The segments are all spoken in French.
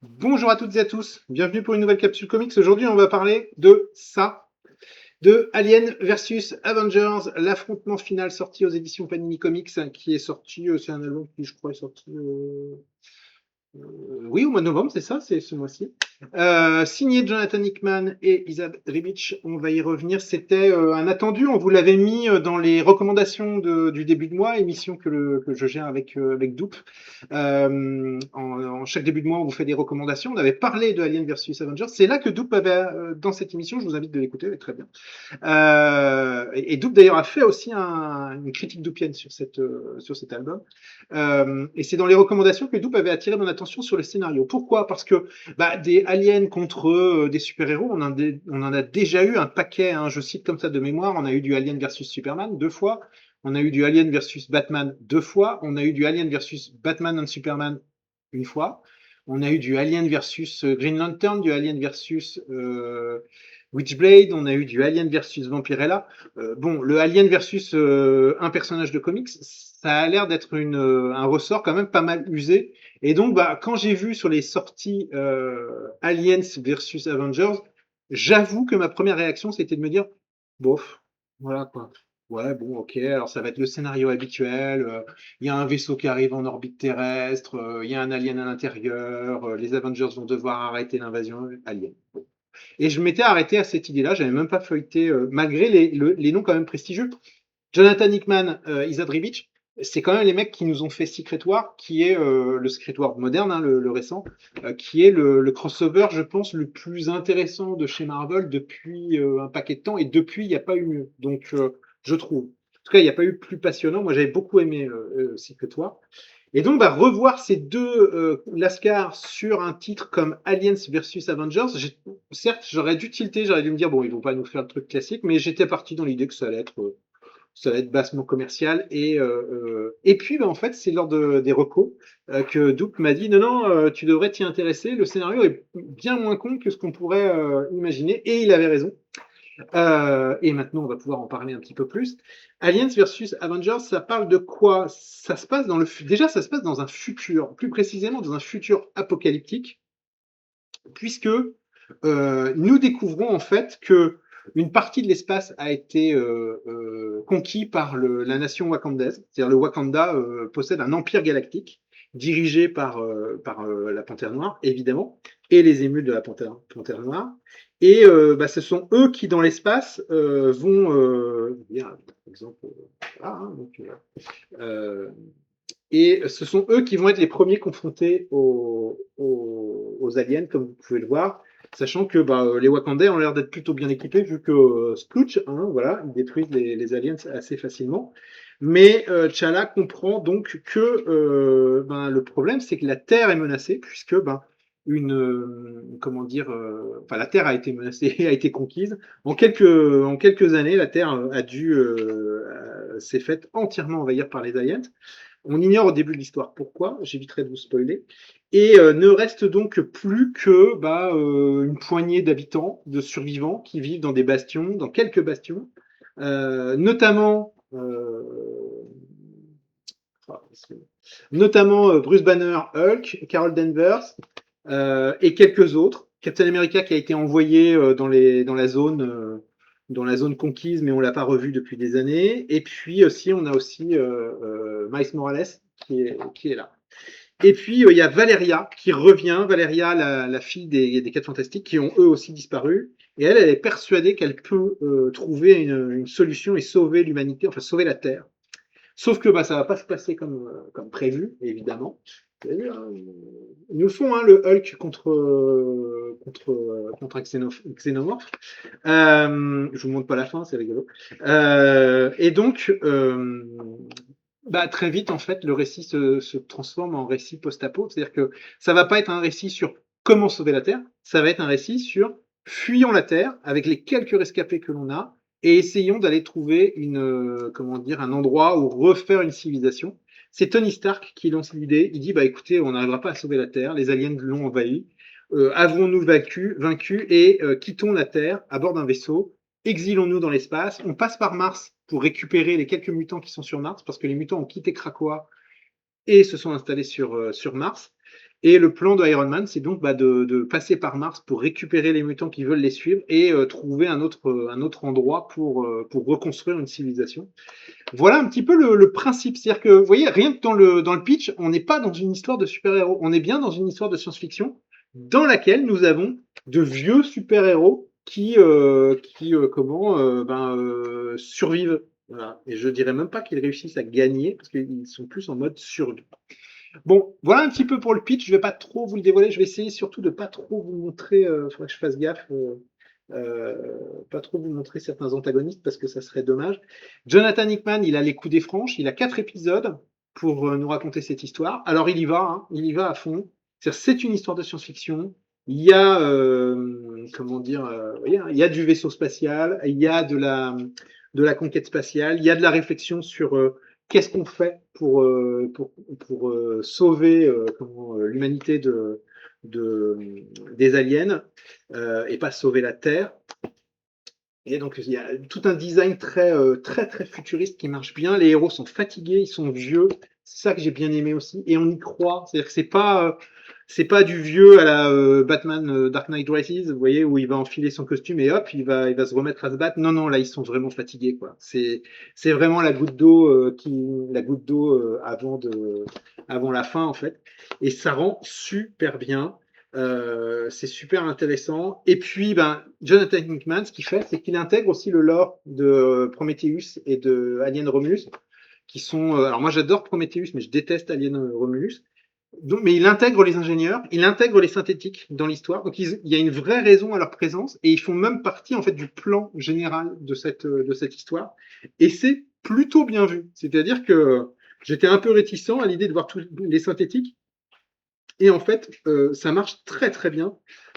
Bonjour à toutes et à tous, bienvenue pour une nouvelle capsule comics. Aujourd'hui, on va parler de ça, de Alien versus Avengers, l'affrontement final sorti aux éditions Panini Comics, qui est sorti, c'est un album qui, je crois, est sorti oui, au mois de novembre, c'est ça, c'est ce mois-ci. Signé Jonathan Hickman et Isaac Ribic, on va y revenir. C'était un attendu, on vous l'avait mis dans les recommandations du début de mois, émission que je gère avec Doop. En chaque début de mois, on vous fait des recommandations. On avait parlé de Alien versus Avengers. C'est là que Doop avait, dans cette émission, je vous invite de l'écouter, elle est très bien. Et Doop d'ailleurs a fait aussi une critique doupienne sur cet album. Et c'est dans les recommandations que Doop avait attiré mon attention sur le scénario. Pourquoi? Parce que des aliens contre des super-héros, on en a déjà eu un paquet. Hein, je cite comme ça de mémoire. On a eu du Alien versus Superman 2 fois. On a eu du Alien versus Batman 2 fois. On a eu du Alien versus Batman and Superman 1 fois. On a eu du Alien versus Green Lantern, du Alien versus Witchblade, on a eu du Alien versus Vampirella. Bon, le Alien versus un personnage de comics, ça a l'air d'être un ressort quand même pas mal usé. Et donc, quand j'ai vu sur les sorties Aliens versus Avengers, j'avoue que ma première réaction, c'était de me dire, bof, voilà quoi. Ouais, bon, ok, alors ça va être le scénario habituel. Il y a un vaisseau qui arrive en orbite terrestre, il y a un alien à l'intérieur, les Avengers vont devoir arrêter l'invasion alien. Bon. Et je m'étais arrêté à cette idée-là, j'avais même pas feuilleté, malgré les noms quand même prestigieux. Jonathan Hickman, Isaac Ribic, c'est quand même les mecs qui nous ont fait Secret War, qui est le Secret War moderne, hein, le récent, qui est le crossover, je pense, le plus intéressant de chez Marvel depuis un paquet de temps, et depuis, il n'y a pas eu mieux. Donc, je trouve. En tout cas, il n'y a pas eu plus passionnant. Moi, j'avais beaucoup aimé Secret War. Et donc, revoir ces deux Lascars sur un titre comme Aliens versus Avengers, certes, j'aurais dû tilter, j'aurais dû me dire, bon, ils vont pas nous faire le truc classique, mais j'étais parti dans l'idée que ça va être bassement commercial. Et puis, en fait, c'est lors des recos que Doop m'a dit, non, non, tu devrais t'y intéresser, le scénario est bien moins con que ce qu'on pourrait imaginer, et il avait raison. Et maintenant, on va pouvoir en parler un petit peu plus. Aliens versus Avengers, ça parle de quoi? Ça se passe déjà, ça se passe dans un futur, plus précisément dans un futur apocalyptique, puisque nous découvrons en fait que une partie de l'espace a été conquis par la nation wakandaise. C'est-à-dire le Wakanda possède un empire galactique dirigé par la Panthère Noire, évidemment, et les émules de la Panthère Noire. Et ce sont eux qui, dans l'espace, vont... par exemple, voilà, hein, et ce sont eux qui vont être les premiers confrontés aux aliens, comme vous pouvez le voir, sachant que les Wakandais ont l'air d'être plutôt bien équipés, vu que Splooch, hein, voilà, ils détruisent les aliens assez facilement. Mais T'Challa comprend donc que le problème, c'est que la Terre est menacée, puisque comment dire, la Terre a été menacée, a été conquise. En quelques années, la Terre s'est faite entièrement envahir par les aliens. On ignore au début de l'histoire pourquoi, j'éviterai de vous spoiler. Et ne reste donc plus que une poignée d'habitants, de survivants qui vivent dans des bastions, dans quelques bastions, ah, notamment Bruce Banner, Hulk, Carol Danvers et quelques autres. Captain America qui a été envoyé dans la zone conquise, mais on l'a pas revu depuis des années. Et puis aussi, on a aussi Miles Morales qui est là. Et puis il y a Valeria qui revient, Valeria, la fille des 4 Fantastiques, qui ont eux aussi disparu. Et elle est persuadée qu'elle peut trouver une solution et sauver l'humanité, enfin sauver la Terre. Sauf que ça va pas se passer comme prévu, évidemment. Ils nous font le Hulk contre un xénomorphe. Je vous montre pas la fin, c'est rigolo. Et donc, très vite, en fait, le récit se transforme en récit post-apo. C'est-à-dire que ça va pas être un récit sur comment sauver la Terre, ça va être un récit sur fuyons la Terre avec les quelques rescapés que l'on a et essayons d'aller trouver un endroit où refaire une civilisation. C'est Tony Stark qui lance l'idée. Il dit, écoutez, on n'arrivera pas à sauver la Terre, les aliens l'ont envahi. Avons-nous vaincus et quittons la Terre à bord d'un vaisseau, exilons-nous dans l'espace, on passe par Mars pour récupérer les quelques mutants qui sont sur Mars, parce que les mutants ont quitté Krakoa et se sont installés sur Mars. Et le plan de Iron Man, c'est donc de passer par Mars pour récupérer les mutants qui veulent les suivre et trouver un autre endroit pour reconstruire une civilisation. Voilà un petit peu le principe. C'est-à-dire que, vous voyez, rien que dans le pitch, on n'est pas dans une histoire de super-héros. On est bien dans une histoire de science-fiction dans laquelle nous avons de vieux super-héros qui survivent. Voilà. Et je dirais même pas qu'ils réussissent à gagner, parce qu'ils sont plus en mode survie. Bon, voilà un petit peu pour le pitch. Je vais pas trop vous le dévoiler. Je vais essayer surtout de pas trop vous montrer. Faudrait que je fasse gaffe. Pas trop vous montrer certains antagonistes parce que ça serait dommage. Jonathan Hickman, il a les coups des franches. Il a 4 épisodes pour nous raconter cette histoire. Alors il y va, hein, il y va à fond. C'est une histoire de science-fiction. Il y a, comment dire, il y a du vaisseau spatial, il y a de la conquête spatiale, il y a de la réflexion sur qu'est-ce qu'on fait pour sauver l'humanité des aliens et pas sauver la Terre. Et donc il y a tout un design très très futuriste qui marche bien. Les héros sont fatigués, ils sont vieux. C'est ça que j'ai bien aimé aussi. Et on y croit. C'est-à-dire que c'est pas du vieux à la Batman Dark Knight Rises, vous voyez, où il va enfiler son costume et hop, il va se remettre à se battre. Non, non, là ils sont vraiment fatigués, quoi. C'est vraiment la goutte d'eau avant la fin en fait. Et ça rend super bien. C'est super intéressant. Et puis, Jonathan Hickman, ce qu'il fait, c'est qu'il intègre aussi le lore de Prometheus et de Alien Romulus, qui sont. Alors moi, j'adore Prometheus, mais je déteste Alien Romulus. Donc, mais il intègre les ingénieurs, il intègre les synthétiques dans l'histoire. Donc, il y a une vraie raison à leur présence, et ils font même partie en fait du plan général de cette histoire. Et c'est plutôt bien vu. C'est-à-dire que j'étais un peu réticent à l'idée de voir tous les synthétiques. Et en fait, ça marche très très bien.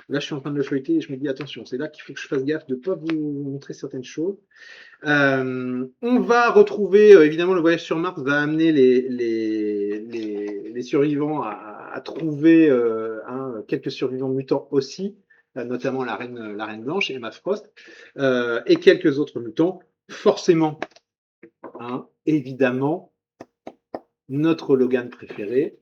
Là, je suis en train de le feuilleter et je me dis attention, c'est là qu'il faut que je fasse gaffe de ne pas vous montrer certaines choses. On va retrouver, évidemment, le voyage sur Mars va amener les survivants à trouver quelques survivants mutants aussi, notamment la reine Blanche, Emma Frost, et quelques autres mutants. Forcément, évidemment, notre Logan préféré.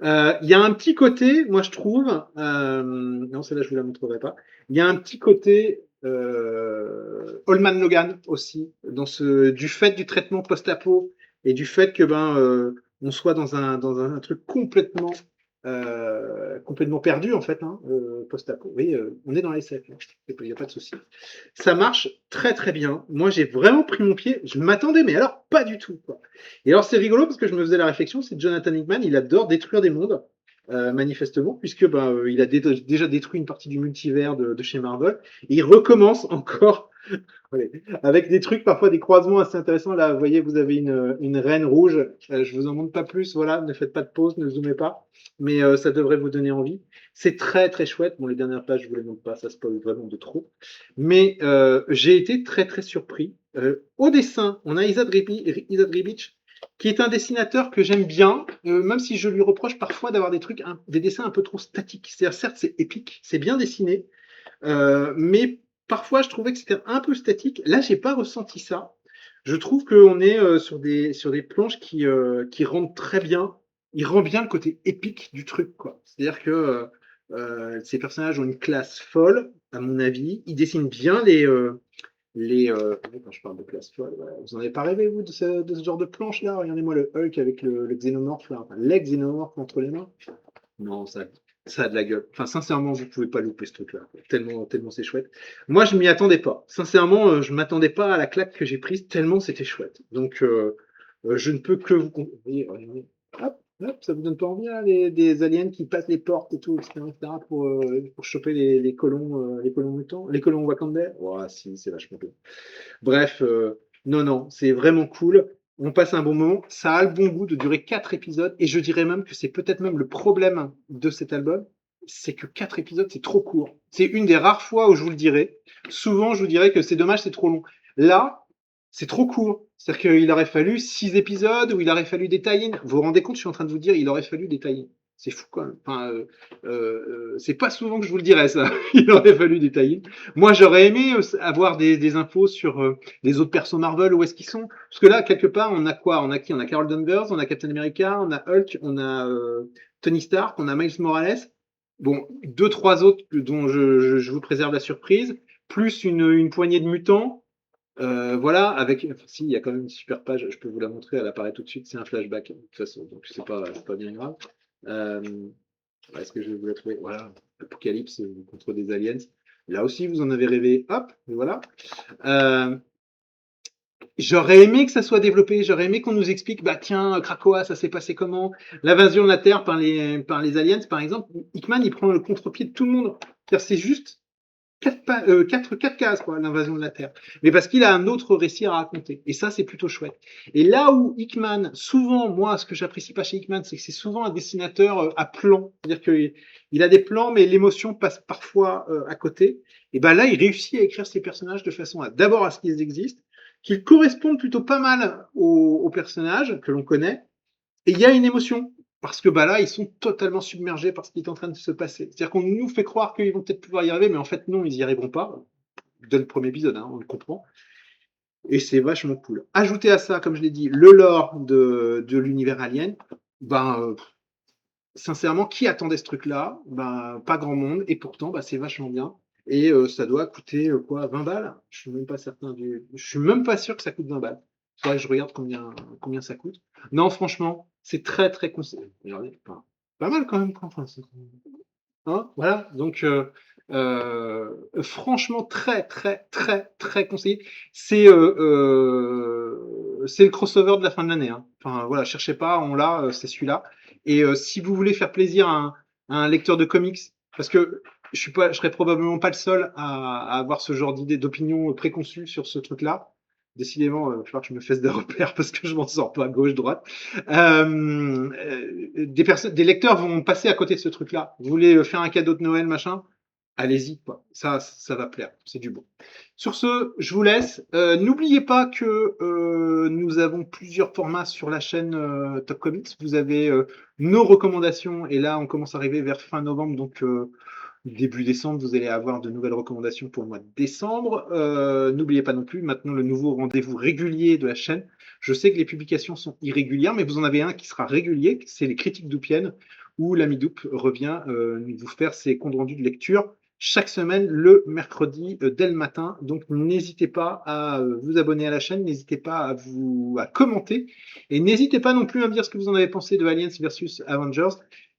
Il y a un petit côté, moi je trouve, non celle-là je vous la montrerai pas, il y a un petit côté Old Man Logan aussi, du fait du traitement post-apo et du fait que on soit dans un truc complètement perdu en fait, post-apo. Oui, on est dans la SF, il n'y a pas de souci. Ça marche très très bien. Moi j'ai vraiment pris mon pied, je m'attendais, mais alors pas du tout, quoi. Et alors c'est rigolo parce que je me faisais la réflexion, c'est Jonathan Hickman, il adore détruire des mondes. Manifestement, puisque il a déjà détruit une partie du multivers de chez Marvel, et il recommence encore avec des trucs, parfois des croisements assez intéressants. Là, vous voyez, vous avez une reine rouge, je vous en montre pas plus, voilà, ne faites pas de pause, ne zoomez pas, mais ça devrait vous donner envie. C'est très très chouette, bon les dernières pages je vous les montre pas, ça spoil vraiment de trop, mais j'ai été très très surpris. Au dessin, on a Izad Ribic, qui est un dessinateur que j'aime bien, même si je lui reproche parfois d'avoir des dessins un peu trop statiques. C'est-à-dire, certes, c'est épique, c'est bien dessiné, mais parfois je trouvais que c'était un peu statique. Là, j'ai pas ressenti ça. Je trouve qu'on est sur des planches qui rendent très bien. Il rend bien le côté épique du truc, quoi. C'est-à-dire que ces personnages ont une classe folle, à mon avis. Ils dessinent bien quand je parle de classe folle, vous en avez pas rêvé, vous, de ce genre de planche-là? Regardez-moi le Hulk avec le xénomorphe, là, enfin, les xénomorphes entre les mains. Non, ça a de la gueule. Enfin, sincèrement, vous pouvez pas louper ce truc-là. Tellement, tellement c'est chouette. Moi, je m'y attendais pas. Sincèrement, je m'attendais pas à la claque que j'ai prise, tellement c'était chouette. Donc, je ne peux que vous conseiller. Hop, hop, ça vous donne pas envie, là, des aliens qui passent les portes et tout, etc., pour choper les colons mutants, les colons wakandais? Ouais, si, c'est vachement bien. Bref, non, non, c'est vraiment cool. On passe un bon moment. Ça a le bon goût de durer 4 épisodes. Et je dirais même que c'est peut-être même le problème de cet album. C'est que 4 épisodes, c'est trop court. C'est une des rares fois où je vous le dirai. Souvent, je vous dirais que c'est dommage, c'est trop long. Là, c'est trop court. C'est-à-dire qu'il aurait fallu 6 épisodes ou il aurait fallu des tie-ins. Vous vous rendez compte, je suis en train de vous dire, il aurait fallu des tie-ins. C'est fou quand même. Enfin, c'est pas souvent que je vous le dirais ça. Il aurait fallu des tie-ins. Moi, j'aurais aimé avoir des infos sur les autres persos Marvel, où est-ce qu'ils sont. Parce que là, quelque part, on a quoi? On a qui? On a Carol Danvers, on a Captain America, on a Hulk, on a Tony Stark, on a Miles Morales, bon, 2-3 autres dont je vous préserve la surprise, plus une poignée de mutants. Voilà, avec. Enfin, si, il y a quand même une super page, je peux vous la montrer, elle apparaît tout de suite, c'est un flashback, de toute façon, donc c'est pas bien grave. Est-ce que je vais vous la trouver? Voilà, Apocalypse contre des aliens. Là aussi, vous en avez rêvé, hop, et voilà. J'aurais aimé que ça soit développé, j'aurais aimé qu'on nous explique, bah tiens, Krakoa, ça s'est passé comment? L'invasion de la Terre par les aliens, par exemple. Hickman, il prend le contre-pied de tout le monde. C'est juste quatre cases, quoi, l'invasion de la Terre. Mais parce qu'il a un autre récit à raconter. Et ça, c'est plutôt chouette. Et là où Hickman, souvent, moi, ce que j'apprécie pas chez Hickman, c'est que c'est souvent un dessinateur à plan. C'est-à-dire qu'il a des plans, mais l'émotion passe parfois à côté. Et ben là, il réussit à écrire ses personnages de façon à, d'abord, à ce qu'ils existent, qu'ils correspondent plutôt pas mal aux personnages que l'on connaît. Et il y a une émotion. Parce que bah là, ils sont totalement submergés par ce qui est en train de se passer. C'est-à-dire qu'on nous fait croire qu'ils vont peut-être pouvoir y arriver, mais en fait, non, ils n'y arriveront pas. Dès le premier épisode, hein, on le comprend. Et c'est vachement cool. Ajouter à ça, comme je l'ai dit, le lore de l'univers alien, ben, sincèrement, qui attendait ce truc-là? Ben, pas grand monde. Et pourtant, ben, c'est vachement bien. Et ça doit coûter quoi, 20 balles? Je suis même pas certain je suis même pas sûr que ça coûte 20 balles. Faudrait que je regarde combien ça coûte. Non, franchement, c'est très très conseillé. Regardez, enfin, pas mal quand même. Enfin, hein, voilà. Donc franchement, très très très très conseillé. C'est le crossover de la fin de l'année. Hein. Enfin voilà, cherchez pas, on l'a, c'est celui-là. Et si vous voulez faire plaisir à un lecteur de comics, parce que je serais probablement pas le seul à avoir ce genre d'idée, d'opinion préconçue sur ce truc-là. Décidément, il va falloir que je me fasse des repères parce que je m'en sors pas à gauche, droite. Des lecteurs vont passer à côté de ce truc-là. Vous voulez faire un cadeau de Noël, machin? Allez-y, quoi. Ça va plaire. C'est du bon. Sur ce, je vous laisse. N'oubliez pas que nous avons plusieurs formats sur la chaîne Top Comics. Vous avez nos recommandations et là, on commence à arriver vers fin novembre, donc début décembre, vous allez avoir de nouvelles recommandations pour le mois de décembre. N'oubliez pas non plus maintenant le nouveau rendez-vous régulier de la chaîne. Je sais que les publications sont irrégulières, mais vous en avez un qui sera régulier, c'est les critiques doupiennes, où l'ami Doup revient vous faire ses comptes rendus de lecture chaque semaine le mercredi dès le matin. Donc n'hésitez pas à vous abonner à la chaîne, n'hésitez pas à commenter et n'hésitez pas non plus à me dire ce que vous en avez pensé de Aliens versus Avengers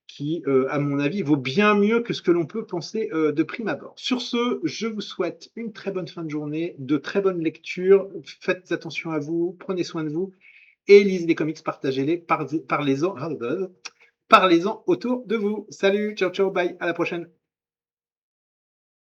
qui, à mon avis, vaut bien mieux que ce que l'on peut penser de prime abord. Sur ce, je vous souhaite une très bonne fin de journée, de très bonnes lectures, faites attention à vous, prenez soin de vous et lisez des comics, partagez-les, parlez-en autour de vous. Salut, ciao, ciao, bye, à la prochaine.